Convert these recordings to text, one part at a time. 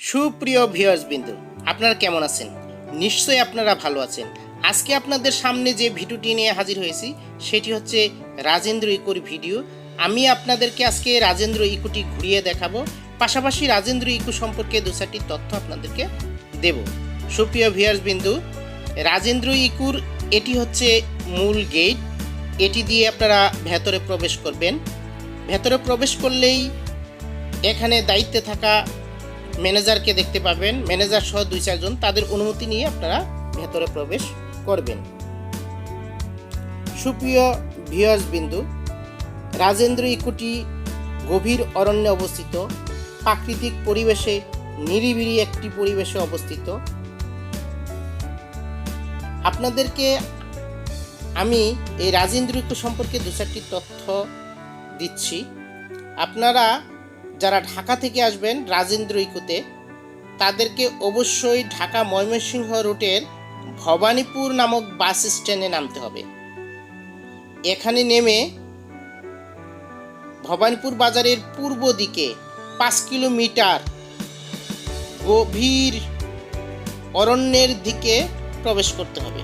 সুপ্রিয় ভিউয়ার্স বিন্দু, আপনারা কেমন আছেন? নিশ্চয়ই আপনারা ভালো আছেন। আজকে আপনাদের সামনে যে ভিডিওটি নিয়ে হাজির হয়েছি সেটি হচ্ছে রাজেন্দ্র ইকোর ভিডিও। আমি আপনাদেরকে আজকে রাজেন্দ্র ইকোটি ঘুরিয়ে দেখাবো, পাশাপাশি রাজেন্দ্র ইকো সম্পর্কে দু চারটি তথ্য আপনাদেরকে দেব। সুপ্রিয় ভিউয়ার্স বিন্দু, রাজেন্দ্র ইকোর এটি হচ্ছে মূল গেট। এটি দিয়ে আপনারা ভেতরে প্রবেশ করবেন। ভেতরে প্রবেশ করলেই এখানে দায়িত্বে থাকা ম্যানেজারকে দেখতে পাবেন। ম্যানেজার সহ 2-4 জন, তাদের অনুমতি নিয়ে আপনারা ভেতরে প্রবেশ করবেন। সুপ্রিয় ভিউয়ার্স বিন্দু, রাজেন্দ্র ইকোটি গভীর অরণ্যে অবস্থিত, প্রাকৃতিক পরিবেশে নিরিবিলি একটি পরিবেশে অবস্থিত। আপনাদেরকে আমি এই রাজেন্দ্র ইকো সম্পর্কে 2-4টি তথ্য দিচ্ছি। আপনারা যারা ঢাকা থেকে আসবেন রাজেন্দ্র ইকোতে, তাদেরকে অবশ্যই ঢাকা ময়মনসিংহ রুটের ভবানীপুর নামক বাস স্ট্যান্ডে নামতে হবে। এখানে নেমে ভবানীপুর বাজারের পূর্ব দিকে 5 কিলোমিটার গভীর অরণ্যের দিকে প্রবেশ করতে হবে।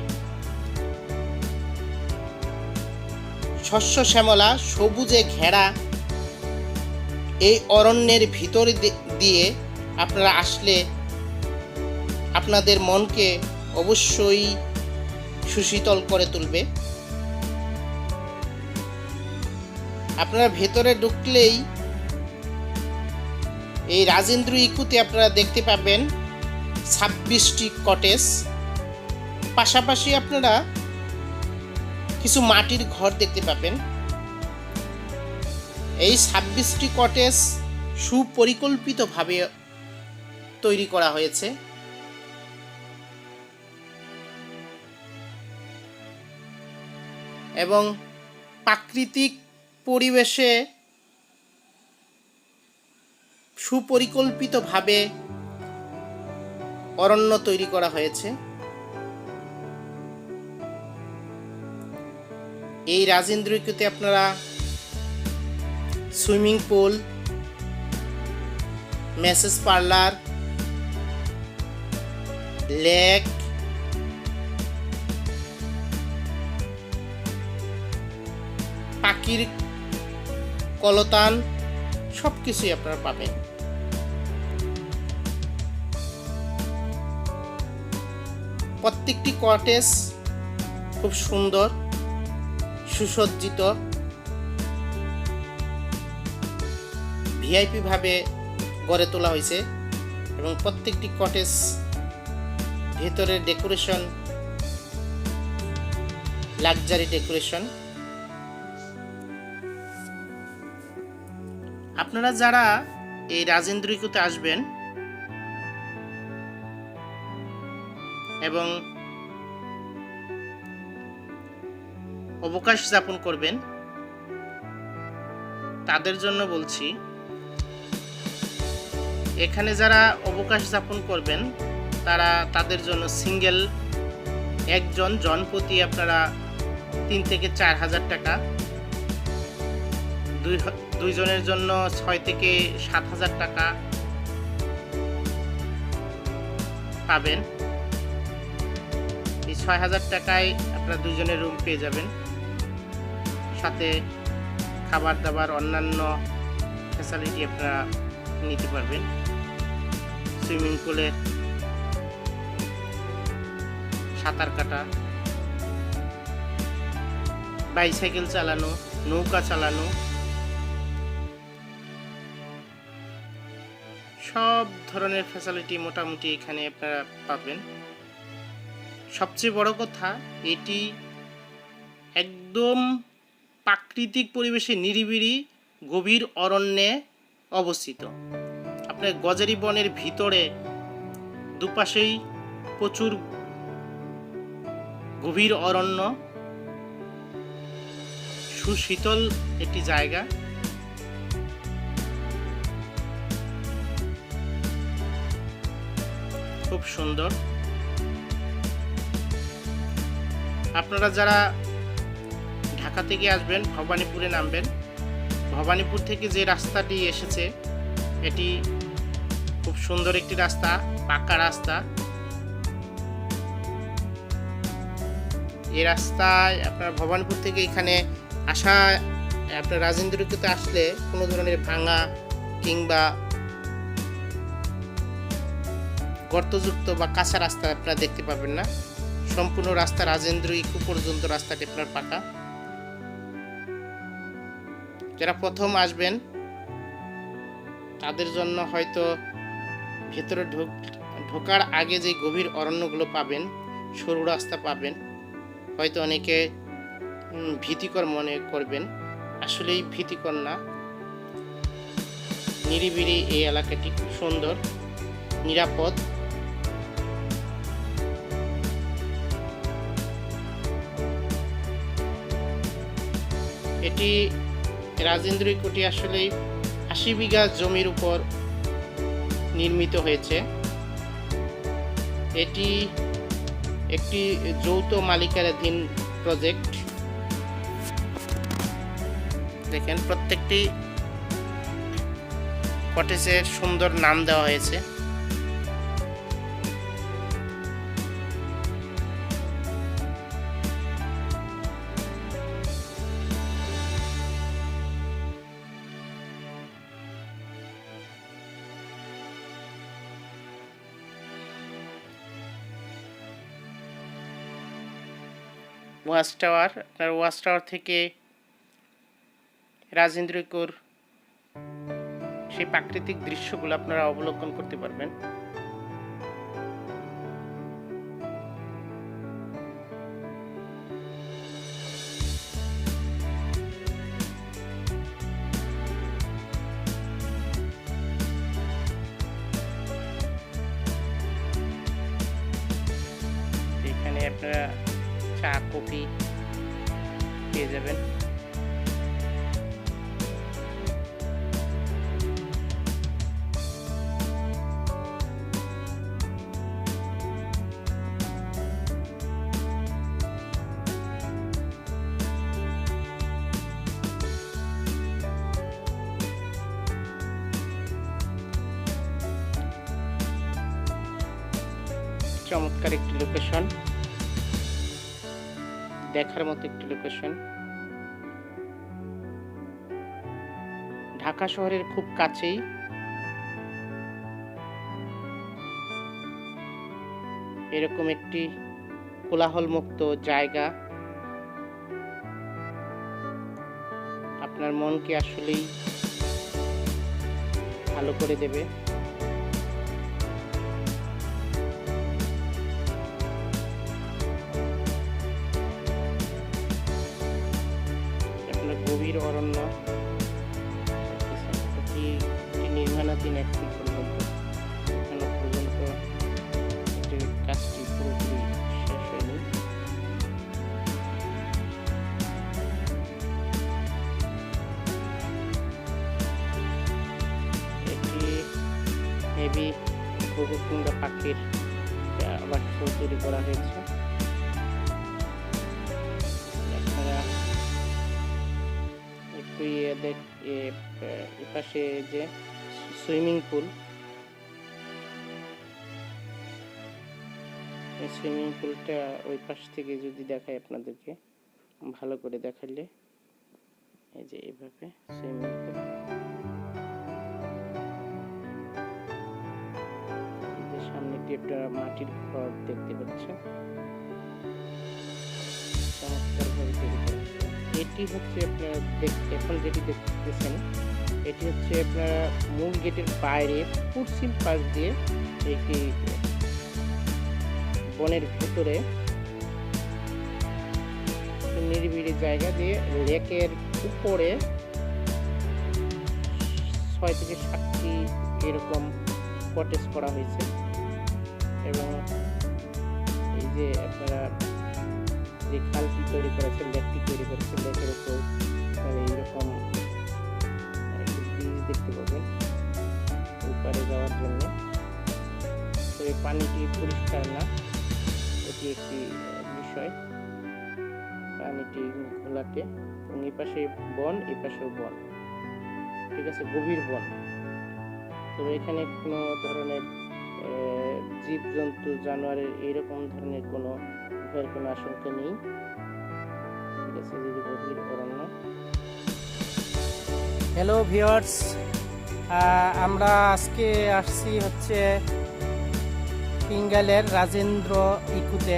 শস্য শ্যামলা সবুজে ঘেরা এই অরণ্যের ভিতর দিয়ে আপনারা আসলে আপনাদের মনকে অবশ্যই সুশীতল করে তুলবে। আপনারা ভেতরে ঢুকলেই এই রাজেন্দ্র ইকোতে আপনারা দেখতে পাবেন 26টি কটেজ, পাশাপাশি আপনারা কিছু মাটির ঘর দেখতে পাবেন। এই 26টি কটেজ সুপরিকল্পিতভাবে তৈরি করা হয়েছে এবং প্রাকৃতিক পরিবেশে সুপরিকল্পিতভাবে অরণ্য তৈরি করা হয়েছে। এই রাজেন্দ্র ইকোতে আপনারা swimming pool, message parlour, lake, পাখির কলতান সব কিছুই আপনারা পাবেন। প্রত্যেকটি কটেজ খুব সুন্দর, সুসজ্জিত, ভিআইপি ভাবে গড়ে তোলা হয়েছে এবং প্রত্যেকটি কটেজ ভেতরের ডেকোরেশন লাক্সারি ডেকোরেশন। আপনারা যারা এই রাজেন্দ্র ইকোতে আসবেন এবং অবকাশ যাপন করবেন, তাদের জন্য বলছি, এখানে যারা অবকাশ যাপন করবেন তাদের জন্য সিঙ্গেল একজন জনপ্রতি আপনারা 3 থেকে 4 হাজার টাকা, দুইজনের জন্য 6 থেকে 7 হাজার টাকা পাবেন। এই 6 হাজার টাকায় আপনারা দুইজনের রুম পেয়ে যাবেন, সাথে খাবার দাবার অন্যান্য ফ্যাসিলিটি আপনারা নিতে পারবেন। সুইমিং পুলে সাঁতার কাটা, বাইসাইকেল চালানো, নৌকা চালানো, সব ধরনের ফ্যাসিলিটি মোটামুটি এখানে আপনারা পাবেন। সবচেয়ে বড় কথা, এটি একদম প্রাকৃতিক পরিবেশে নিরিবিলি গভীর অরণ্যে অবস্থিত। আপনার গজারি বনের ভিতরে দুপাশেই প্রচুর গভীর অরণ্য, সুশীতল একটি জায়গা। খুব সুন্দর। আপনারা যারা ঢাকা থেকে আসবেন ভবানীপুরে নামবেন। ভবানীপুর থেকে যে রাস্তাটি এসেছে এটি খুব খুব সুন্দর একটি রাস্তা, পাকা রাস্তা। এই রাস্তায় আপনার ভবানীপুর থেকে এখানে আসা, আপনার রাজেন্দ্রকে আসলে কোনো ধরনের ভাঙা কিংবা গর্তযুক্ত বা কাঁচা রাস্তা আপনারা দেখতে পাবেন না। সম্পূর্ণ রাস্তা রাজেন্দ্র ইকো পর্যন্ত রাস্তাটি আপনার পাকা। যারা প্রথম আসবেন তাদের জন্য হয়তো ভেতরে ঢোকার আগে যে গভীর অরণ্যগুলো পাবেন, সরু রাস্তা পাবেন, হয়তো অনেকে ভীতিকর মনে করবেন। আসলেই ভীতিকর না, নিরিবিলি এই এলাকাটি খুব সুন্দর, নিরাপদ। এটি রাজেন্দ্র ইকোটি আসলেই ৮০ বিঘা জমির উপর নির্মিত হয়েছে। এটি একটি যৌথ মালিকানাধীন প্রজেক্ট। দেখেন প্রত্যেকটি কটেজের সুন্দর নাম দেওয়া হয়েছে। ওয়াচ টাওয়ার, আপনার ওয়াচ টাওয়ার থেকে রাজেন্দ্র ইকোর সেই প্রাকৃতিক দৃশ্যগুলো আপনারা অবলোকন করতে পারবেন। এখানে আপনারা চা কফি পেয়ে যাবেন। চমৎকার একটি লোকেশন, দেখার মতো একটি লোকেশন। ঢাকা শহরের খুব কাছেই। এরকম একটি কোলাহলমুক্ত জায়গা আপনার মনকে আসলেই ভালো করে দেবে। গভীর অরণ্য, নির্মাণাধীন এখন পর্যন্ত কাজটি পুরোপুরি শেষ হয়নি। এটি হেভি ঘুঘু কিংবা পাখির আবাস তৈরি করা হয়েছে। এপাশে যে সুইমিং পুল, সুইমিং পুলটা ওই পাশ থেকে যদি দেখাই আপনাদেরকে ভালো করে দেখালে, এই যে এইভাবে সুইমিং পুল, সামনে দিয়ে একটা মাটির ঘর দেখতে পাচ্ছেন, চমৎকারভাবে তৈরি করা। এটি হচ্ছে আপনার এখন যেটি দেখতেছেন, এটি হচ্ছে আপনার মূল গেটের বাইরে পশ্চিম পাশ দিয়ে একটি বনের ভেতরে নিরিবিলি জায়গা দিয়ে লেকের উপরে ৬ থেকে ৭টি এরকম কটেজ করা হয়েছে। এবং এই যে আপনারা যে খালটি তৈরি করেছে, লেকটি তৈরি করেছে, লেকের উপর এইরকম একটি ব্রিজ দেখতে পাবেন ওই পারে যাওয়ার জন্য। তো এই পানিটি পরিষ্কার না, এটি একটি বিষয়। পানিটি ঘোলাটে এবং এই পাশে বন, এই পাশেও বন, ঠিক আছে, গভীর বন। তবে এখানে কোনো ধরনের জীবজন্তু জানোয়ারের এইরকম ধরনের কোনো ভয়ের কোনো আশঙ্কা নেই। ঠিক আছে, যদি গভীর অরণ্য। হ্যালো ভিউয়ার্স, আমরা আজকে আসছি হচ্ছে টাঙ্গাইলের রাজেন্দ্র ইকুতে।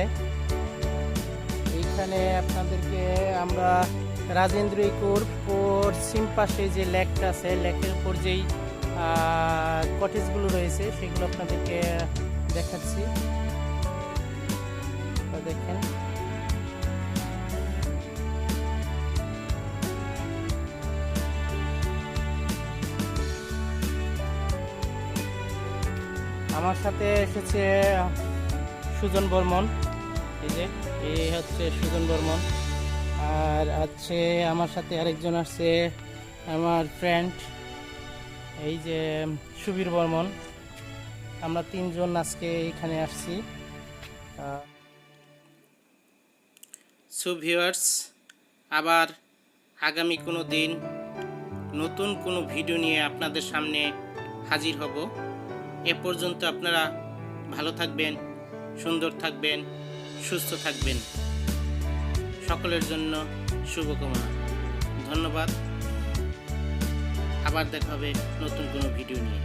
এইখানে আপনাদেরকে আমরা রাজেন্দ্র ইকুর পশ্চিম পাশে যে লেকটা আছে, লেকের উপর যেই কটেজগুলো রয়েছে সেগুলো আপনাদেরকে দেখাচ্ছি। দেখেন, আমার সাথে এসেছে সুজন বর্মন। এই হচ্ছে সুজন বর্মন, আর আছে আমার সাথে আরেকজন আসছে আমার ফ্রেন্ড, এই যে সুবীর বর্মন। আমরা তিনজন আজকে এখানে আসছি। সো ভিউয়ার্স, আবার আগামী কোনো দিন নতুন কোনো ভিডিও নিয়ে আপনাদের সামনে হাজির হব। এ পর্যন্ত আপনারা ভালো থাকবেন, সুন্দর থাকবেন, সুস্থ থাকবেন। সকলের জন্য শুভকামনা। ধন্যবাদ। আবার দেখা হবে নতুন কোনো ভিডিও নিয়ে।